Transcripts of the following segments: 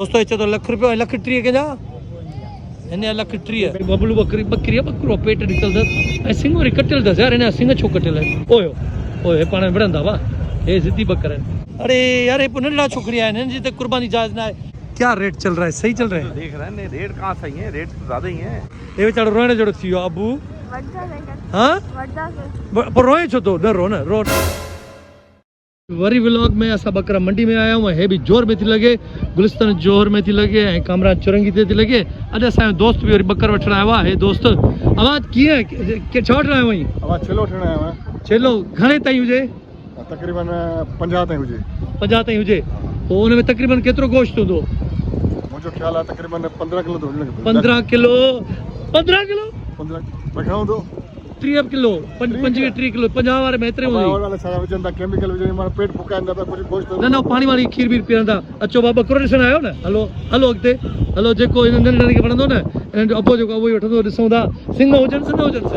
दोस्तों इच्छा तो ₹1,00,000 ₹1,30,000 के जा इन्हें ₹1,30,000 बबलू बकरी बकरी बकरो पेट निकल दस सिंह और कटिल दस यार इन्हें सिंह छो कटिल ओयो ओए पाण बड़ंदा वा ये जिद्दी बकर है। अरे यार ये नंढा छोकरियां हैं जी तक कुर्बानी जायज ना है। क्या रेट चल रहा है? सही चल रहा है? देख रहे हैं रेट कहाँ सही है, रेट तो ज्यादा ही है। ये बेचारा रोने जड़ो थियो अबू हां पर रोए छो तो डर रो ना रो। वरी व्लॉग में असा बकरा मंडी में आया हूँ है भी जोर में थी लगे गुलिस्तान जोर में थी लगे ऐं कामराज चुरंगी ते थी लगे अॼु असांजो दोस्त भी वरी बकर वठण आयो आहे। हे दोस्त आवाज कीअं के छा वठण आयो आहीं? आवाज छेलो वठण आयो आहियां। छेलो घणे ताईं हुजे? तकरीबन 50 ताईं हुजे। 50 ताईं हुजे पोइ हुन में तकरीबन केतिरो गोश्त हूंदो? मुंहिंजो ख़्याल आहे तकरीबन 15 किलो तो हुजण लॻे। 15 किलो 15 किलो 15 घणो हूंदो? 30 किलो 25 30 किलो 50 वारे में एतिरे हूंदी। वाला सारा विझंदा केमिकल विझंदा मां पेट फुकाईंदा त कुझु गोश्त न न पाणी वाणी खीर बीर पीअंदा। अचो बाबा बकरो ॾिसण आयो न हलो हलो अॻिते हलो जेको हिन नंढड़े खे वणंदो न हिन जो अबो जेको उहो ई वठंदो ॾिसूं था। सिंग हुजनि न हुजनि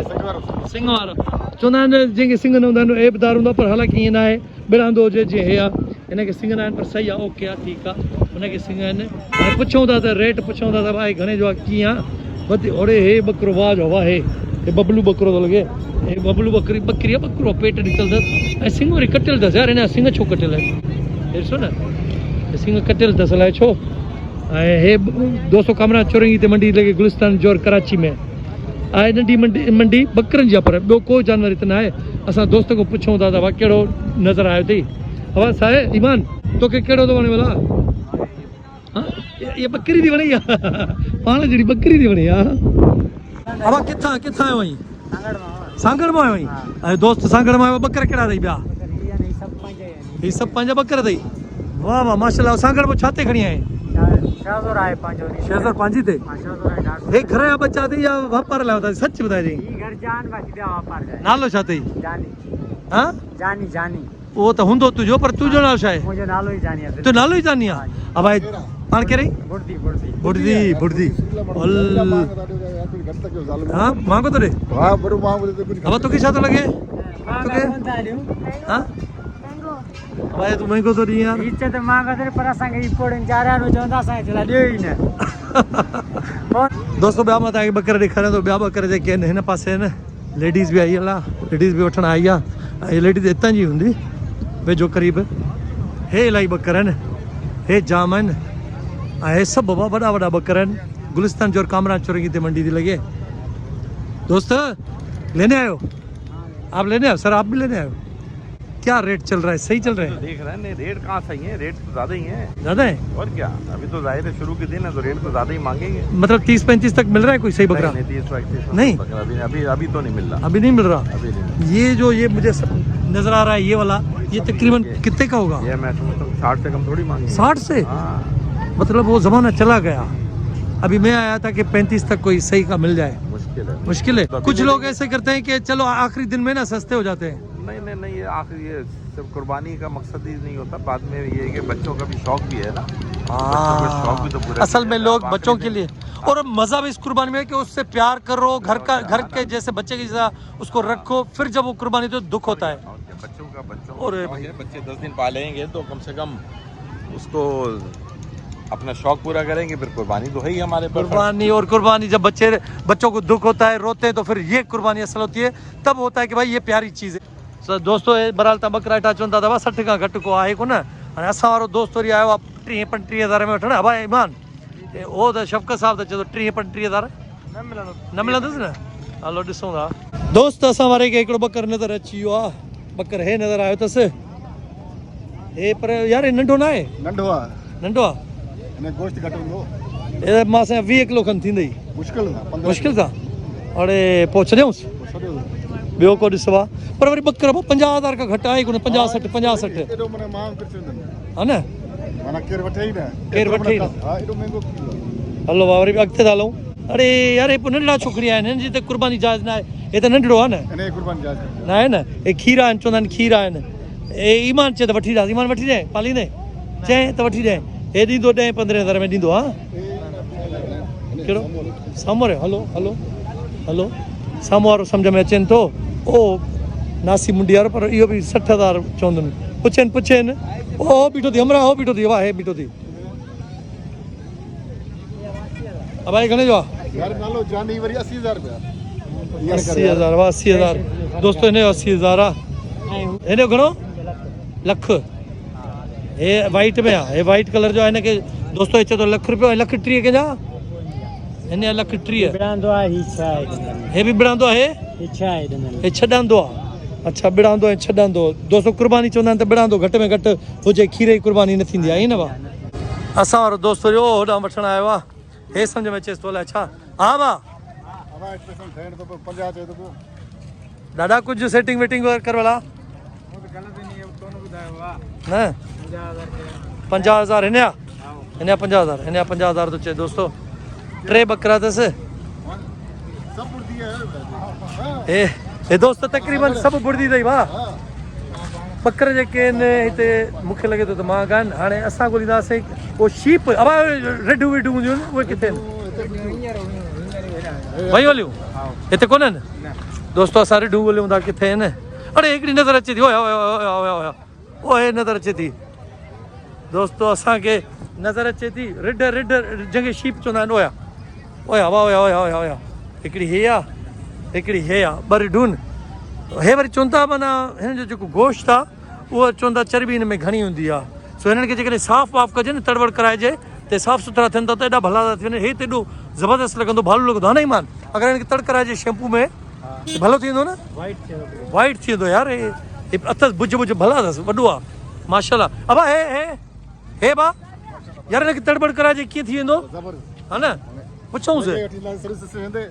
सिंग वारो चवंदा आहिनि जंहिंखे सिंग न हूंदा आहिनि एबदार हूंदो पर हालांकि ईअं न आहे बिड़ांदो हुजे जीअं हे आहे हिनखे सिंग न आहिनि पर सही आहे ओके आहे ठीकु आहे हुनखे सिंग आहिनि। हाणे पुछूं था त रेट पुछूं था त भाई घणे जो आहे कीअं आहे वधी ओड़े हे बकरो वाह जो वाह हे बबलू बकरो थो लॻे हे बबलू बकरी बकरी आहे बकरो पेट निकिरंदसि ऐं सिंग वरी कटियल अथसि यार हिन सिंग छो कटियल आहे हे ॾिसो न सिंग कटियल अथसि अलाए छो। ऐं हे दोस्तो कामराज चुरंगी ते मंडी लॻे गुलिस्तान जोर कराची में आहे नंढी मंडी बकरनि जी आहे पर ॿियो को जानवर हिते न आहे। असां दोस्त खां पुछूं था त भाई कहिड़ो नज़र आयो अथई आवाज़ आहे ईमान तोखे कहिड़ो थो वणे भला? हाँ ये बकरी थी वणे पाण जहिड़ी बकरी थी वणे अब किथां किथां आयो आहीं? सांगड़ में आयो आहीं? ऐं दोस्त सांगड़ में आयो बकर कहिड़ा अथई ॿिया? ही सभु पंहिंजा बकर अथई वाह वाह माशाल्लाह। सांगड़ में छा ते खणी आहीं? शेज़र पंहिंजी ते हे घर जा बच्चा अथई या वापार लाइ अथई? सच ॿुधाए ॾेई नालो छा अथई? हाँ जानी जानी उहो त हूंदो तुंहिंजो पर तुंहिंजो नालो छा आहे? मुंहिंजो नालो ई जानी आहे। तुंहिंजो नालो ई जानी आहे? अब भाई पाण कहिड़ी बुर्दी बुर्दी बुर्दी बुर्दी हाँ मांगो तो रे हां बरो मांगो तो कुछ अब तोखे छा थो लॻे? हाँ भाई तू महंगो तो ॾी यार इज्जत मांगो तो पर असांखे ई पोड़नि चारियां चवंदा असांखे चला ॾियो ई न। दोस्तों ॿिया मां तव्हांखे बकर ॾेखारियां थो ॿिया बकर जेके आहिनि हिन पासे आहिनि लेडीज़ बि आई आहे लेडीज़ बि वठण आई आहे ऐं लेडीज़ हितां जी हूंदी वेझो क़रीब हे इलाही बकर आहिनि हे जाम आहिनि ऐं हे सभु बाबा वॾा वॾा बकर आहिनि गुलिस्तान जोर कामराज चुरंगी ते मंडी थी लॻे। दोस्त लेने आयो आप लेने आयो सर आप भी लेने आयो? क्या रेट चल रहा है? सही चल रहा है? देख रहे हैं रेट कहाँ सही है, रेट तो ज्यादा ही है। ज्यादा है और क्या अभी तो जाहिर है शुरू के दिन है तो रेट तो ज्यादा ही मांगेंगे। मतलब 30-35 तक मिल रहा है कोई सही बकरा? नहीं 30-35 नहीं? बकरा अभी अभी तो नहीं मिल रहा। अभी नहीं मिल रहा। अभी नहीं ये जो ये मुझे नजर आ रहा है ये वाला ये तकरीबन कितने का होगा? ये मैं समझता हूँ 60 से कम थोड़ी मांगेंगे। 60 से? हाँ मतलब वो जमाना चला गया। अभी मैं आया था कि 35 तक कोई सही का मिल जाए। मुश्किल है। कुछ लोग ऐसे करते हैं कि चलो आखिरी दिन में ना सस्ते हो जाते हैं। नहीं नहीं ये आखिरी ये सिर्फ कुर्बानी का मकसद ही नहीं होता, बाद में ये कि बच्चों का भी शौक भी है ना। बच्चों का शौक भी तो पूरा असल में लोग बच्चों के लिए और मजा भी इस कुर्बानी में है कि उससे प्यार करो घर के जैसे बच्चे की जैसा उसको रखो फिर जब वो कुर्बानी तो दुख होता है। बच्चों और बच्चे 10 दिन पालेंगे तो कम से कम उसको अपना शौक पूरा करेंगे फिर कुर्बानी तो है ही हमारे पर। कुर्बानी और कुर्बानी जब बच्चों को दुख होता है रोते हैं तो फिर ये कुर्बानी असल होती है तब होता है कि भाई ये प्यारी चीज़ है। सर दोस्तों बराल तव्हां बकरा इटा चवंदा अथव 60 खां घटि को आहे कोन हाणे असां वारो दोस्त वरी आयो आहे 30-35 हज़ार में वठणु भाई ईमान उहो त शफ़क़त साहब त चए थो 30-35 हज़ार न मिलंदुसि न। हलो ॾिसूं था दोस्त असां वारे खे हिकिड़ो बकर नज़र अची वियो आहे बकर हे नज़र आयो अथसि हे पर यार हे नंढो न आहे? नंढो आहे नंढो आहे ने गोश्त घट हूंदो हे मां असां 20 किलो खनि थींदी मुश्किल सां। अड़े पोइ छॾियऊंसि ॿियो को ॾिसो आहे पर वरी बकर 50,000 खां घटि आहे कोन 50-60 हा न केरु वठे ई न। हलो वाह वरी बि अॻिते था हलूं। अरे यार हे नंढड़ा छोकरियां आहिनि हिन जी त कुर्बानी जायज़ न आहे हे त नंढड़ो आहे न आहे न हे खीरा आहिनि चवंदा आहिनि खीरा आहिनि हे ईमान चए त वठी ॾियां ईमान वठी ॾियां पालींदे चए त वठी ॾियां हे ॾींदो 10-15 हज़ार में ॾींदो। हा कहिड़ो साम्हूं वारो हलो हलो हलो साम्हूं वारो सम्झ में अचनि थो ओ नासी मुंडी वारो पर इहो बि 60,000 चवंदुनि पुछनि ओ बीठो थी हमरा हो बीठो थी वाह हे बीठो थी अब भाई घणे जो आहे यार नालो जानी वरी 80,000 रुपया 80,000 वाह 80,000 दोस्तो हिन जो 80,000 आहे हिन जो घणो लख हे वाइट में आहे हे वाइट कलर जो आहे हिनखे दोस्तो हे चए थो लख रुपयो ऐं लख 30 कंहिंजा हिन जा लख 30 विढ़ांदो आहे इच्छा आहे हे बि विढ़ांदो आहे इच्छा आहे ॾिनल हे छॾांदो आहे अच्छा विढ़ांदो ऐं छॾांदो दोस्तो कुर्बानी चवंदा आहिनि त विढ़ांदो घटि में घटि हुजे खीर जी कुर्बानी न थींदी आहे ईअं न भाउ असां वारो दोस्त जो होॾां वठणु आयो आहे हे सम्झ में अचेसि थो अलाए छा हा भाउ अब एक्सप्रेशन ठहण तो 50 चए तो ॾाढा कुझु सेटिंग वेटिंग कर वाला न 50,000 हिन जा 50,000 हिन जा 50,000 थो चए दोस्तो 3 बकरा अथसि सब बुढ़ी है हे दोस्त तक़रीबन सभु बुढ़ी अथई भाउ बकर जेके आहिनि हिते मूंखे लॻे थो त महांगा आहिनि हाणे असां ॻोल्हींदासीं उहो शीप अब रेडू वेडू हूंदियूं आहिनि उहे किथे आहिनि वई हलियूं हिते कोन्हनि दोस्तो असां रेडू ॻोल्हियूं था किथे आहिनि अड़े हिकिड़ी नज़र अचे थी ओया ओया ओया ओया ओया ओए नज़र अचे थी दोस्तो असांखे नज़र अचे थी रिड रिड जंहिंखे शीप चवंदा आहिनि ओया ओया वाह ओया ओया ओया ओया हिकिड़ी हे आहे हिकिड़ी हे आहे ॿ रिडूं हे वरी चवनि था माना हिन जो जेको गोश्त आहे उहो चवनि था चर्बी हिन में घणी हूंदी आहे सो हिननि खे जेकॾहिं साफ़ वाफ़ कजे न तड़वड़ कराइजे त साफ़ सुथरा थियनि था त एॾा भला था थियनि हे त एॾो ज़बरदस्त लॻंदो भालू लॻंदो आहे न ईमान अगरि हिनखे तड़ कराइजे शैम्पू में त भलो थी वेंदो न वाइट थी वेंदो यार हे अथसि भुज भुज भला अथसि वॾो आहे माशाल्लाह अब हे भा यार हिनखे तड़बड़ कराइजे कीअं थी वेंदो जबरदस्त हा न पुछूंसि सर्विस स्टेशन दे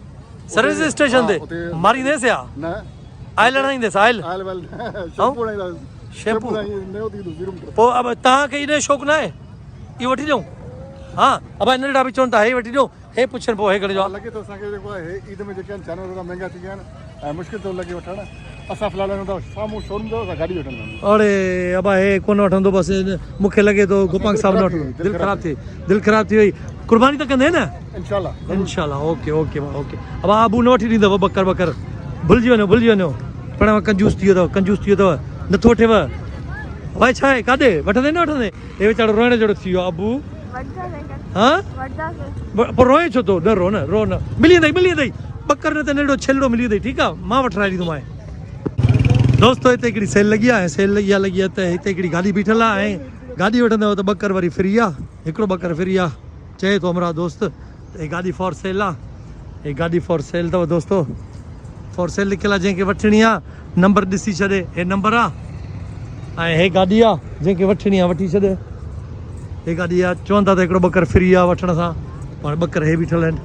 सर्विस स्टेशन ते मारींदेसि या न आयल हणाईंदेसि आयल आयल वेल शैम्पू नहीं शैम्पू नहीं होती तो 0 मीटर पोइ अब तव्हांखे इन जो शौक़ु न आहे इहो वठी ॾियूं हा अब नंढड़ा बि चवनि था हे वठी ॾियूं हे पुछनि पोइ हे घणे जो आहे लगे तो असांखे जेको आहे ईद में जेके आहिनि जानवर ॾाढा महांगा थी विया आहिनि ऐं मुश्किल थो लॻे वठणु असां फ़िलहाल हिन साम्हूं शोरूम अथव असां गाॾी वठंदा आहियूं अड़े अब हे कोन वठंदो बसि मूंखे लॻे थो गोपांग साहिबु न वठंदो दिलि ख़राबु थी वई कुर्बानी त कंदे न इंशाल्लाह इंशाल्लाह ओके ओके भाउ ओके अब आबू न वठी ॾींदव बकर बकर भुलिजी वञो पाण कंजूस थी वियो अथव नथो वठेव भाई छा आहे काॾे वठंदे न वठंदे हे वीचारो रोइण जहिड़ो थी वियो आबू हा पोइ रोए छो थो न रो न मिली वेंदई बकर न त नंढो छेलड़ो मिली वेंदई ठीकु आहे मां वठराए ॾींदोमांइ दोस्तो हिते हिकिड़ी सेल लॻी आहे सेल लॻी आहे त हिते हिकिड़ी गाॾी बीठल आहे ऐं गाॾी वठंदव त बकर वरी फ्री आहे हिकिड़ो बकर फ्री आहे चए थो हमरा दोस्त त हे गाॾी फॉर सेल आहे हे गाॾी फॉर सेल अथव दोस्तो फॉर सेल लिखियलु आहे जंहिंखे वठिणी आहे नंबर ॾिसी छॾे हे नंबर आहे ऐं हे गाॾी आहे जंहिंखे वठिणी आहे वठी छॾे हे गाॾी आहे चवनि था त हिकिड़ो बकर फ्री आहे वठण सां पाण बकर हे बीठल आहिनि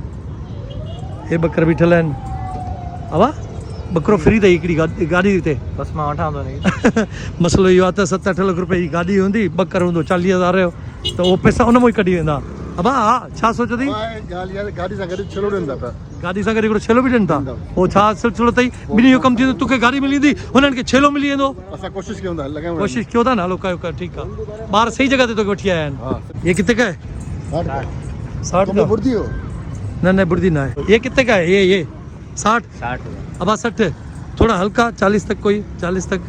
हे बकर बीठल आहिनि अवा बकरो फ्री अथई हिकिड़ी गाॾी ते बसि मां वठां थो मसइलो इहो आहे त 7-8 लख रुपए जी गाॾी हूंदी बकर हूंदो 40,000 जो त उहो पैसा उन मां ई कढी वेंदा अबा हा छा सोचो अथई गाॾी सां गॾु छेलो ॾियनि था पिया गाॾी सां गॾु हिकिड़ो छेलो बि ॾियनि था पोइ छा सिलसिलो अथई ॿिन्ही जो कमु थींदो तोखे गाॾी मिली वेंदी हुननि खे छेलो मिली वेंदो असां कोशिशि कयूं था लॻायूं कोशिशि कयो था न हलो कयो ठीकु आहे ॿार सही जॻह ते तोखे वठी आया आहिनि ये किथे का है 60 का बुर्दी हो न बुर्दी ना है ये कितने का है ये 60 अब 60 थोड़ा हल्का 40 तक कोई 40 तक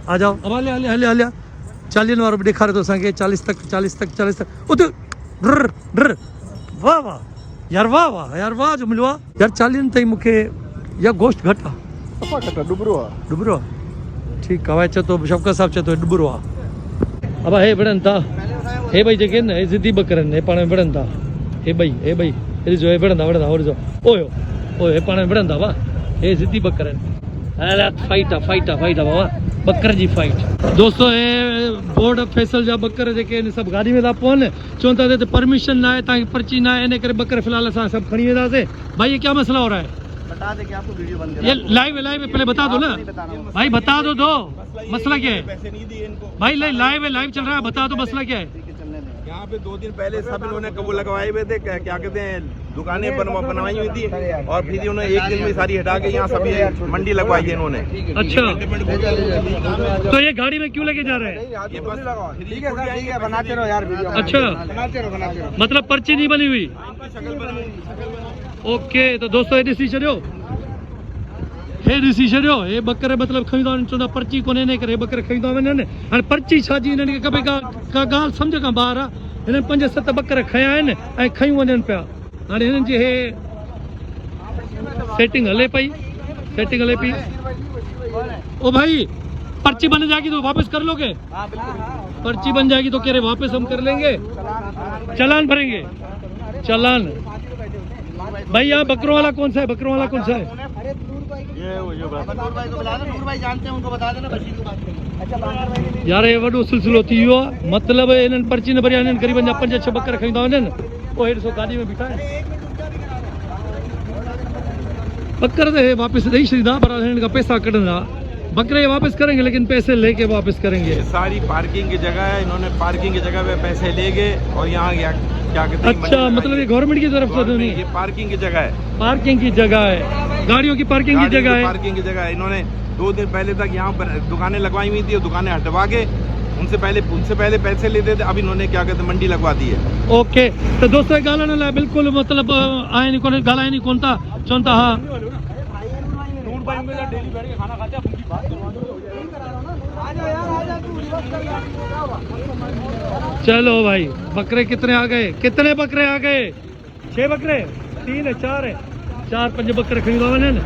आ जाओ अब हलिया 40 वारो भी दिखा रहे तो असांखे 40 तक उते वाह यार वाह जो मिलो यार 40 ताईं मूंखे या गोश्त घटि आहे सफ़ा घटि आहे डुबरो आहे ठीकु आहे चए थो शौकत साहिबु चए थो डुबरो आहे अब हे विढ़नि था हे ॿई जेके आहिनि न हे ज़िदी बकर आहिनि हे पाण में विढ़नि था हे ॿई ॾिसो हे विढ़ंदा हो ॾिसो ओयो हे पाण में विढ़ंदा वाह हे ज़िदी बकर आहिनि फाइट आहे बाबा बकर जी फाइट दोस्तो हे बोर्ड फैसल जा बकर जेके आहिनि सभु गाॾी में था पवनि चवनि था हिते परमिशन न आहे तव्हांखे पर्ची न आहे इन करे बकर फ़िलहाल असां सभु खणी वेंदासीं भाई ये क्या मसला हो रहा है बता दे कि आपको वीडियो बंद ये लाइव पहले बता दो ना भाई बता दो मसला क्या है भाई लाइव चल रहा है बता दो मसला क्या है यहाँ पे 2 दिन पहले सब इन्होंने कबूल लगवाए हुए थे क्या कहते हैं दुकानें बनवाई हुई थी और फिर उन्होंने एक दिन में सारी हटा के यहाँ सब ये मंडी लगवाई है इन्होंने अच्छा तो ये गाड़ी में क्यों लेके जा रहे हैं ये बस ठीक है बनाते रहो यार वीडियो अच्छा बनाते रहो मतलब पर्ची नहीं बनी हुई ओके तो दोस्तों ये ॾिसी छॾियो हे बकर मतिलबु खणी था वञनि चवंदा पर्ची कोन्हे इन करे बकर खणी था वञनि हाणे पर्ची छा जी हिननि खे कभी का ॻाल्हि सम्झ खां ॿाहिरि आहे हिननि 5-7 बकर खया आहिनि ऐं खयूं वञनि पिया। हाणे हिननि जी हे सेटिंग हले पई ओ भाई पर्ची बन जाएगी तो वापस कर लोगे? पर्ची बन जाएगी तो कह रहे वापस हम कर लेंगे, चालान भरेंगे, चालान। भाई यहाँ बकरों वाला कौन सा है? बकरों वाला कौन सा है? यार ये वॾो सिलसिलो थी वियो आहे। मतिलबु इन्हनि पर्ची न भरिया, हिननि ग़रीबनि जा 5-6 बकर खईंदा वञनि, पोइ हेॾो सो गाॾी में बीठा आहिनि। बकर तो ये वापस नहीं छॾींदा, पर हिननि खां पैसा कढंदा। बकरे वापस करेंगे लेकिन पैसे लेके वापस करेंगे। ये सारी पार्किंग की जगह है, इन्होंने पार्किंग की जगह पे पैसे ले गए और यहाँ क्या कहते हैं, अच्छा, मतलब ये गवर्नमेंट की तरफ से तो नहीं, ये पार्किंग की जगह है, पार्किंग की जगह है, गाड़ियों की पार्किंग की जगह है। पार्किंग की जगह है। इन्होंने 2 दिन पहले तक यहाँ पर दुकानें लगवाई हुई थी और दुकानें हटवा के उनसे पहले पैसे लेते थे, अब इन्होंने क्या कहते हैं मंडी लगवा दी है। ओके, तो दोस्तों ॻाल्हाइण लाइ बिल्कुलु मतिलबु आहे नहीं कोन्हे, ॻाल्हाए नहीं कोन था, चवनि था हाँ चलो भाई। बकरे कितने आ गए? कितने बकरे आ गए? 6 बकरे, 3 है, 4 है, 4-5 बकरे खरीदा वञनि,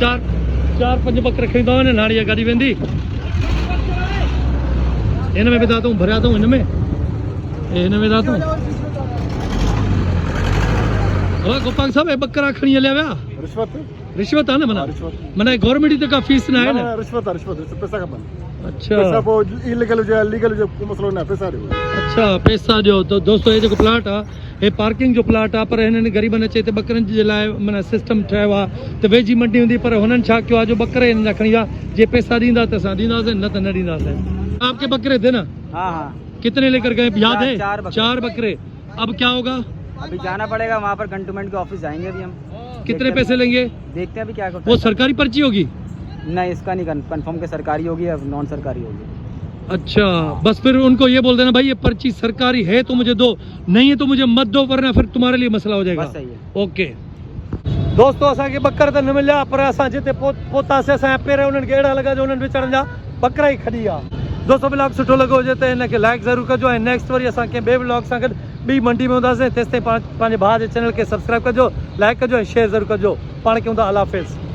4-5 बकरे खरीदा वञनि। हाणे इहा गाॾी वेंदी, हिन में विधा अथऊं, भरिया अथऊं हिन में, हिन में विधा अथऊं। गोपाल साहब, बकरा खणी हलिया विया? रिश्वत आहे न, माना गवर्नमेंट जी का फीस न आहे न? रिश्वत पैसा खपनि। अच्छा, पैसा पोइ इलीगल हुजे लीगल हुजे को मसलो न, पैसा ॾियो। अच्छा, पैसा ॾियो। तो दोस्तों ये जेको प्लाट आहे, हे पार्किंग जो प्लाट आहे, पर हिननि ग़रीबनि अचे त बकरनि जे लाइ माना सिस्टम ठाहियो आहे त वेझी मंडी हूंदी, पर हुननि छा कयो आहे, जो बकरे हिन जा खणी विया, जे पैसा ॾींदा त असां ॾींदासीं, न त न ॾींदासीं। आपके बकरे थे ना? हाँ। कितने लेकर गए, याद है? 4 बकरे। अब क्या होगा? अभी जाना पड़ेगा वहाँ पर, कंटोनमेंट के ऑफिस जाएंगे अभी हम। कितने पैसे लेंगे? देखते हैं अभी क्या वो सरकारी पर्ची होगी? नहीं, इसका नहीं कंफर्म, के सरकारी होगी या नॉन सरकारी होगी। अच्छा, बस फिर उनको ये बोल देना, भाई ये पर्ची सरकारी है तो मुझे दो, नहीं है तो मुझे मत दो, वरना फिर तुम्हारे लिए मसला हो जाएगा। बस सही है। ओके दोस्तों, असांखे बकर त न मिलिया, पर असां जिते पहुतासीं, असांजा पेर उन्हनि खे अहिड़ा लॻा जो उन्हनि वीचारनि जा बकरा ई खड़ी विया। दोस्तों, ब्लॉग सुठो लॻो हुजे त हिनखे लाइक ज़रूरु कजो, ऐं नेक्स्ट वरी असां कंहिं ॿिए ब्लॉग सां गॾु ॿी मंडी में हूंदासीं। तेसिताईं पंहिंजे भाउ जे चैनल खे सब्सक्राइब कजो, लाइक कजो ऐं शेयर ज़रूरु कजो। पाण खे हूंदा, अल्लाह हाफ़िज़।